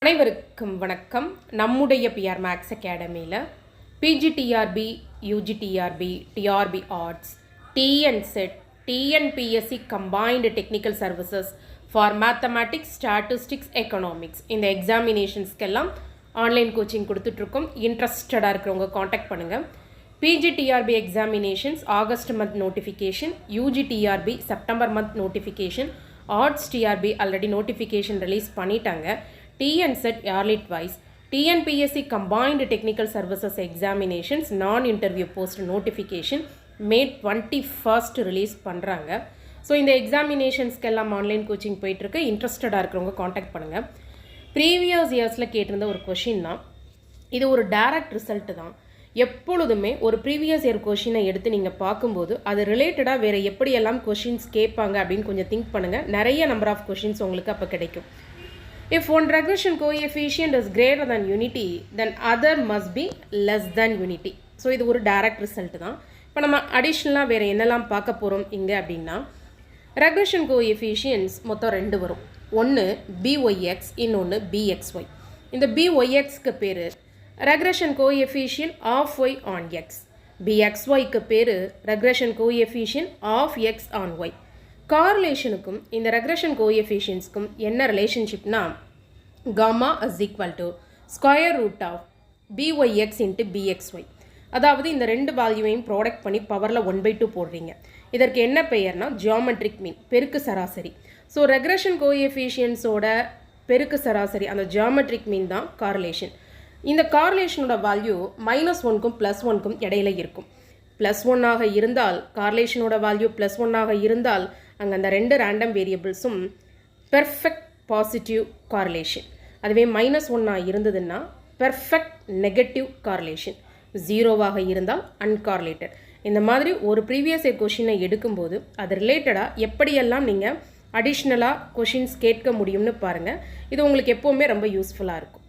அனைவருக்கும் வணக்கம். நம்முடைய பிஆர் மேக்ஸ் அகாடமியில் PGTRB, UGTRB, TRB arts, TNSET, TNPSC combined technical services for mathematics, statistics, economics இந்த எக்ஸாமினேஷன்ஸ்க்கெல்லாம் ஆன்லைன் கோச்சிங் கொடுத்துட்ருக்கோம். இன்ட்ரெஸ்டடாக இருக்கிறவங்க காண்டாக்ட் பண்ணுங்கள். PGTRB examinations August month notification, UGTRB September month notification, arts TRB already notification release பண்ணிட்டாங்க. TNSET yearly twice, TNPSC combined technical services examinations non-interview post notification May 21st release பண்ணுறாங்க. So இந்த எக்ஸாமினேஷன்ஸ்க்கு எல்லாம் online coaching போயிட்டுருக்கு. இன்ட்ரெஸ்டடாக இருக்கிறவங்க contact பண்ணுங்கள். Previous இயர்ஸில் கேட்டிருந்த ஒரு கொஷின் தான் இது. ஒரு டைரக்ட் ரிசல்ட்டு தான். எப்பொழுதுமே ஒரு ப்ரீவியஸ் இயர் கொஷினை எடுத்து நீங்கள் பார்க்கும்போது அது ரிலேட்டடாக வேறு எப்படியெல்லாம் கொஷின்ஸ் கேட்பாங்க அப்படின்னு கொஞ்சம் திங்க் பண்ணுங்கள். நிறைய நம்பர் ஆஃப் கொஷின்ஸ் உங்களுக்கு அப்போ கிடைக்கும். If one regression coefficient is greater than unity, then other must be less than unity. So இது ஒரு டைரக்ட் ரிசல்ட் தான். இப்போ நம்ம அடிஷ்னலாக வேறு என்னெல்லாம் பார்க்க போகிறோம் இங்கே அப்படின்னா, ரெக்ரெஷன் கோஎஃபிஷியன்ஸ் மொத்தம் 2 வரும். ஒன்று BYX, இன்னொன்று BXY. இந்த BYXக்கு பேர் regression coefficient of Y on X. BXYக்கு பேர் regression coefficient of X on Y. கார்லேஷனுக்கும் இந்த ரெக்ரெஷன் கோஎஃபிஷியன்ஸ்க்கும் என்ன ரிலேஷன்ஷிப்னா, gamma is equal to square root of BYX into BXY. அதாவது இந்த ரெண்டு வேல்யூவையும் ப்ராடக்ட் பண்ணி பவரில் 1/2 போடுறீங்க. இதற்கு என்ன பெயர்னா ஜியாமெட்ரிக் மீன், பெருக்கு சராசரி. ஸோ ரெக்ரெஷன் கோஎஃபிஷியன்ஸோட பெருக்கு சராசரி, அந்த ஜியாமெட்ரிக் மீன் தான் கார்லேஷன். இந்த கார்லேஷனோட வேல்யூ -1க்கும் +1க்கும் இடையில இருக்கும். +1 இருந்தால் கார்லேஷனோட வேல்யூ +1 இருந்தால் அங்கே அந்த 2 ரேண்டம் வேரியபிள்ஸும் பெர்ஃபெக்ட் பாசிட்டிவ் கார்லேஷன். அதுவே -1 இருந்ததுன்னா பெர்ஃபெக்ட் நெகட்டிவ் கார்லேஷன். 0 இருந்தால் அன்கார்லேட்டட். இந்த மாதிரி ஒரு ப்ரீவியஸ் இயர் கொஷினை எடுக்கும்போது அது ரிலேட்டடாக எப்படியெல்லாம் நீங்கள் அடிஷ்னலாக கொஷின்ஸ் கேட்க முடியும்னு பாருங்கள். இது உங்களுக்கு எப்போவுமே ரொம்ப யூஸ்ஃபுல்லாக இருக்கும்.